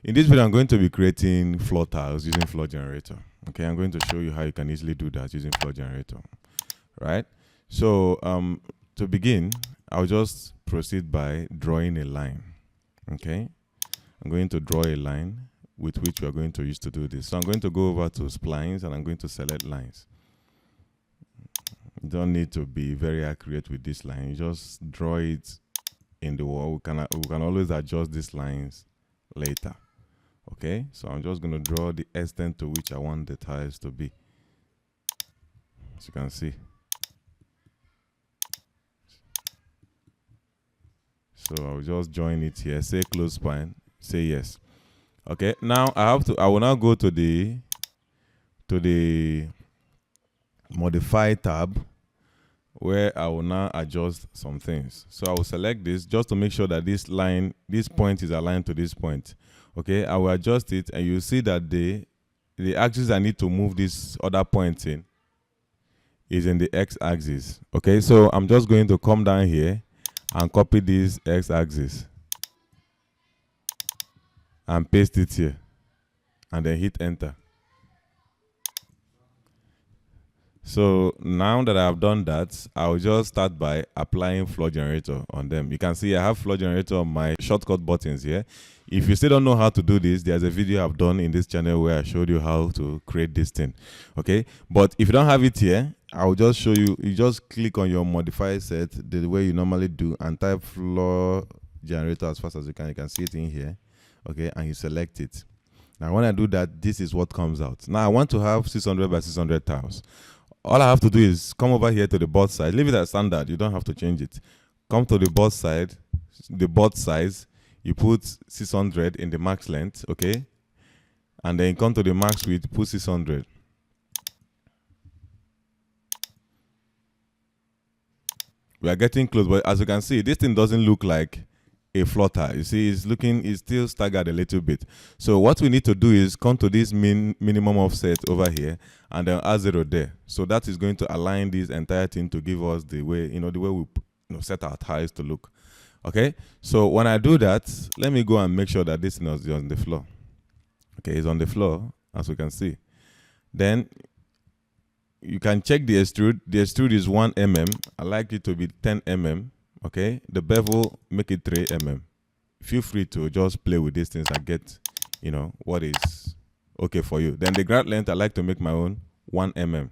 In this video, I'm going to be creating floor tiles using floor generator. Okay, I'm going to show you how you can easily do that using floor generator. Right? So to begin, I'll just proceed by drawing a line. Okay, I'm going to draw a line with which we are going to use to do this. So I'm going to go over to splines and I'm going to select lines. You don't need to be very accurate with this line. You just draw it in the wall. We can always adjust these lines later. Okay, so I'm just going to draw the extent to which I want the tiles to be. As you can see. So I'll just join it here. Say close spline. Say yes. Okay, now I will now go to the modify tab, where I will now adjust some things. So I will select this just to make sure that this point is aligned to this point. Okay, I will adjust it and you see that the axis I need to move this other point in is in the x-axis. Okay, so I'm just going to come down here and copy this x-axis and paste it here and then hit enter. So now that I've done that, I'll just start by applying floor generator on them. You can see I have floor generator on my shortcut buttons here. If you still don't know how to do this, there's a video I've done in this channel where I showed you how to create this thing. Okay, but if you don't have it here, I'll just show you. You just click on your modify set the way you normally do and type floor generator as fast as you can. You can see it in here. Okay, and you select it. Now when I do that, this is what comes out. Now I want to have 600 by 600 tiles. All I have to do is come over here to the board side. Leave it as standard. You don't have to change it. Come to the board side, the board size. You put 600 in the max length, okay? And then come to the max width, put 600. We are getting close, but as you can see, this thing doesn't look like a floor tile. You see, it's still staggered a little bit. So what we need to do is come to this minimum offset over here and then add 0 there. So that is going to align this entire thing to give us the way, the way we set our tiles to look. Okay, so when I do that, let me go and make sure that this thing is on the floor. Okay, it's on the floor, as we can see. Then you can check the extrude. The extrude is 1 mm. I like it to be 10 mm. Okay, the bevel, make it 3 mm. Feel free to just play with these things and get, what is okay for you. Then the grout length, I like to make my own 1 mm.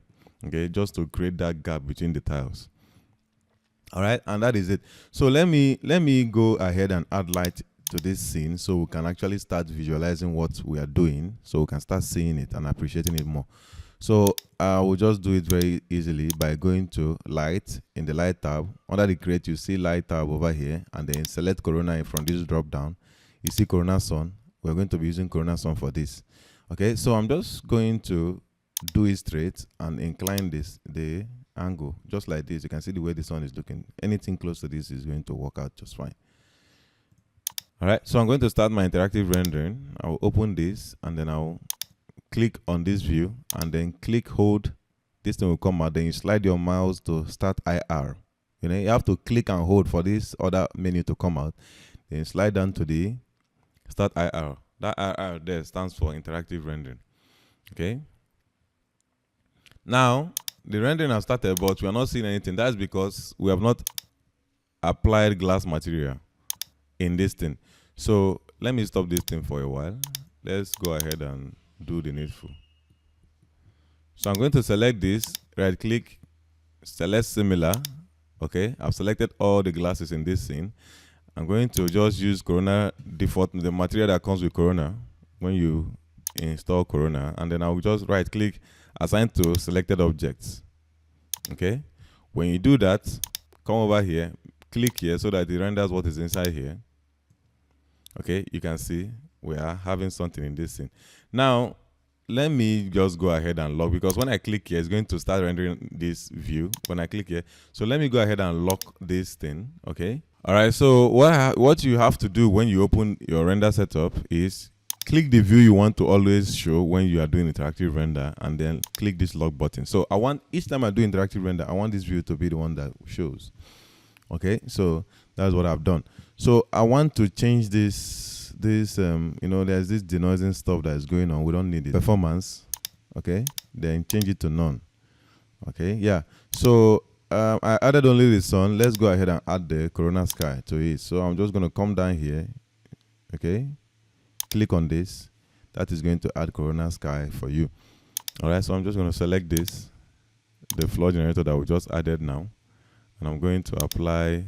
Okay, just to create that gap between the tiles. All right, and that is it. So let me go ahead and add light to this scene so we can actually start visualizing what we are doing, so we can start seeing it and appreciating it more. So I will just do it very easily by going to light in the light tab. Under the create, you see light tab over here, and then select Corona from this drop down. You see Corona Sun. We're going to be using Corona Sun for this. Okay, so I'm just going to do it straight and incline the angle just like this. You can see the way the sun is looking. Anything close to this is going to work out just fine. All right, so I'm going to start my interactive rendering. I'll open this and then I'll click on this view and then hold. This thing will come out. Then you slide your mouse to start IR. You have to click and hold for this other menu to come out. Then slide down to the start IR. That IR there stands for interactive rendering. Okay, now the rendering has started, but we are not seeing anything. That's because we have not applied glass material in this thing. So let me stop this thing for a while. Let's go ahead and do the needful. So I'm going to select this, right click, select similar. Okay, I've selected all the glasses in this scene. I'm going to just use Corona default, the material that comes with Corona when you install Corona, and then I'll just right click, assign to selected objects. Okay, when you do that, come over here, click here so that it renders what is inside here. Okay, you can see we are having something in this scene. Now let me just go ahead and lock, because when I click here, it's going to start rendering this view when I click here. So let me go ahead and lock this thing. Okay, all right, so what you have to do when you open your render setup is click the view you want to always show when you are doing interactive render, and then click this lock button. So I want, each time I do interactive render, I want this view to be the one that shows. Okay, so that's what I've done. So I want to change this this, there's this denoising stuff that is going on. We don't need it. Performance, okay, then change it to none. Okay, yeah. So I added only the sun. Let's go ahead and add the corona sky to it. So I'm just going to come down here, okay, click on this. That is going to add corona sky for you. All right, so I'm just going to select this, the floor generator that we just added now, and I'm going to apply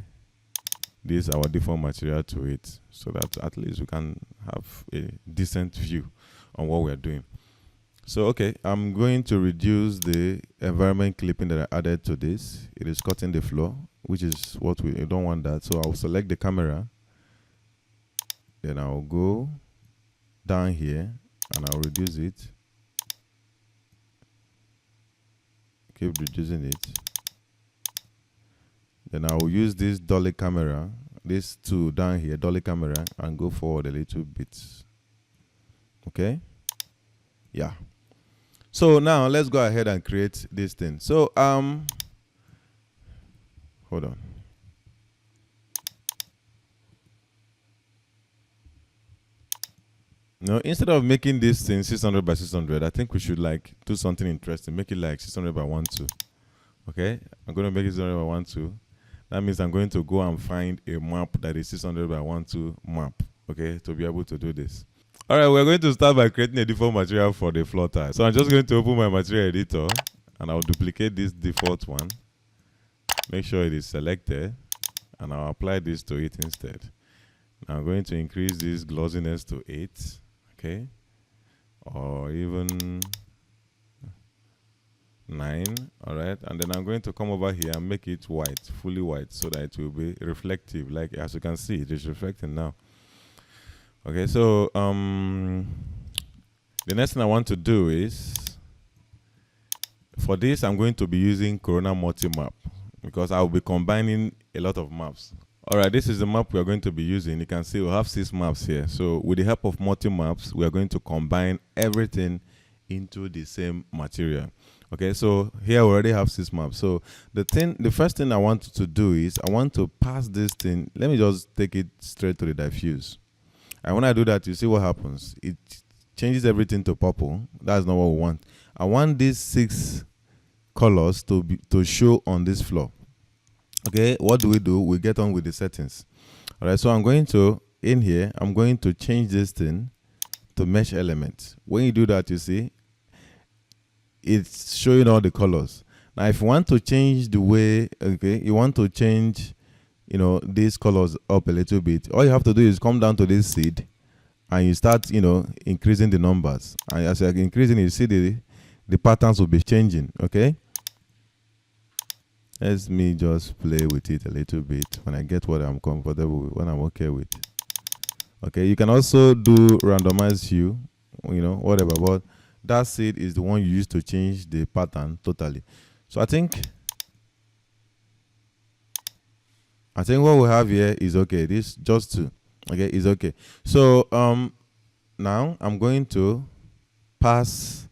this, our default material, to it, so that at least we can have a decent view on what we're doing. So okay, I'm going to reduce the environment clipping that I added to this. It is cutting the floor, which is what we don't want that. So I'll select the camera, then I'll go down here and I'll reduce it. Keep reducing it. Then I will use this dolly camera, this tool down here, dolly camera, and go forward a little bit. Okay? Yeah. So now let's go ahead and create this thing. So hold on. Now, instead of making this thing 600 by 600, I think we should like do something interesting. Make it like 600 by 12. Okay? I'm going to make it 600 by 12. That means I'm going to go and find a map that is 600 by 12 map. Okay? To be able to do this. All right, we're going to start by creating a default material for the floor tile. So I'm just going to open my material editor and I'll duplicate this default one. Make sure it is selected and I'll apply this to it instead. Now I'm going to increase this glossiness to 8. Okay, or even 9. All right, and then I'm going to come over here and make it white, fully white, so that it will be reflective. Like as you can see, it is reflecting now. Okay, so the next thing I want to do is, for this I'm going to be using Corona multi-map because I will be combining a lot of maps. All right, this is the map we are going to be using. You can see we have 6 maps here. So with the help of multi-maps, we are going to combine everything into the same material. Okay, so here we already have 6 maps. So the first thing I want to do is I want to pass this thing. Let me just take it straight to the diffuse. And when I do that, you see what happens. It changes everything to purple. That's not what we want. I want these 6 colors to show on this floor. Okay, what do? We get on with the settings. All right, so I'm going to, in here, I'm going to change this thing to mesh element. When you do that, you see, it's showing all the colors. Now, if you want to change the way, okay, you want to change, these colors up a little bit, all you have to do is come down to this seed and you start, increasing the numbers. And as you're increasing, you see the patterns will be changing, okay? Let me just play with it a little bit when I get what I'm comfortable with, what I'm okay with. Okay, you can also do randomize hue, whatever, but that seed is the one you use to change the pattern totally. So I think what we have here is okay. This just 2, okay, is okay. So now I'm going to pass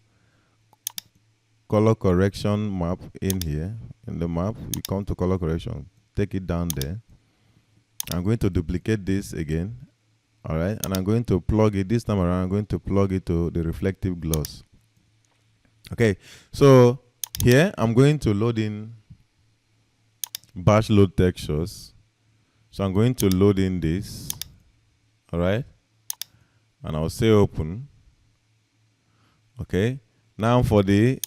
color correction map in here. In the map, we come to color correction, take it down there. I'm going to duplicate this again. All right, and I'm going to plug it this time around. I'm going to plug it to the reflective gloss. Okay, so here I'm going to load in batch load textures. So I'm going to load in this. All right, and I'll say open. Okay, now for the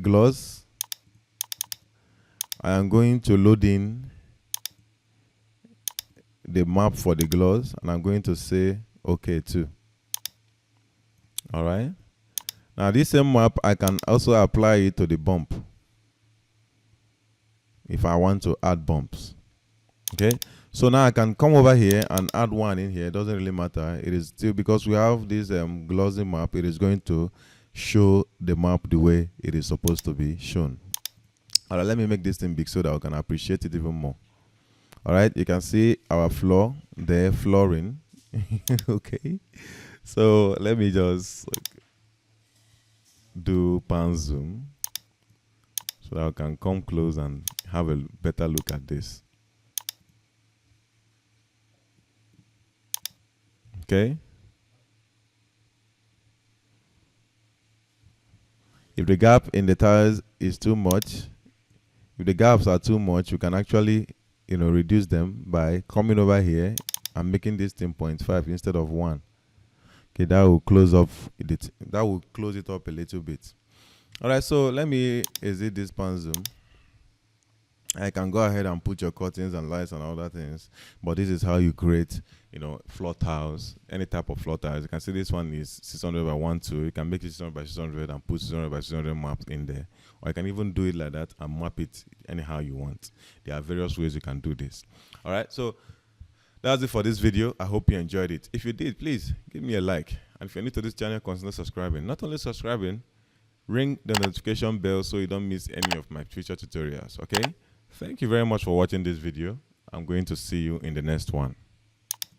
gloss, I am going to load in the map for the gloss and I'm going to say okay too. All right, now this same map I can also apply it to the bump if I want to add bumps. Okay, so now I can come over here and add one in here. It doesn't really matter. It is still, because we have this glossy map, it is going to show the map the way it is supposed to be shown. All right, let me make this thing big so that I can appreciate it even more. All right, you can see our floor there, flooring. Okay, so let me just do pan zoom so that I can come close and have a better look at this. Okay. If the gap in the tiles is too much, if the gaps are too much, you can actually, reduce them by coming over here and making this thing 0.5 instead of 1. Okay, that will close up it. That will close it up a little bit. All right, so let me exit this pan zoom. I can go ahead and put your curtains and lights and other things, but this is how you create, floor tiles, any type of floor tiles. You can see this one is 600 by 1.2. You can make it 600 by 600 and put 600 by 600 maps in there, or you can even do it like that and map it anyhow you want. There are various ways you can do this. All right, so that's it for this video. I hope you enjoyed it. If you did, please give me a like, and if you're new to this channel, consider subscribing. Not only subscribing, ring the notification bell so you don't miss any of my future tutorials. Okay, thank you very much for watching this video. I'm going to see you in the next one.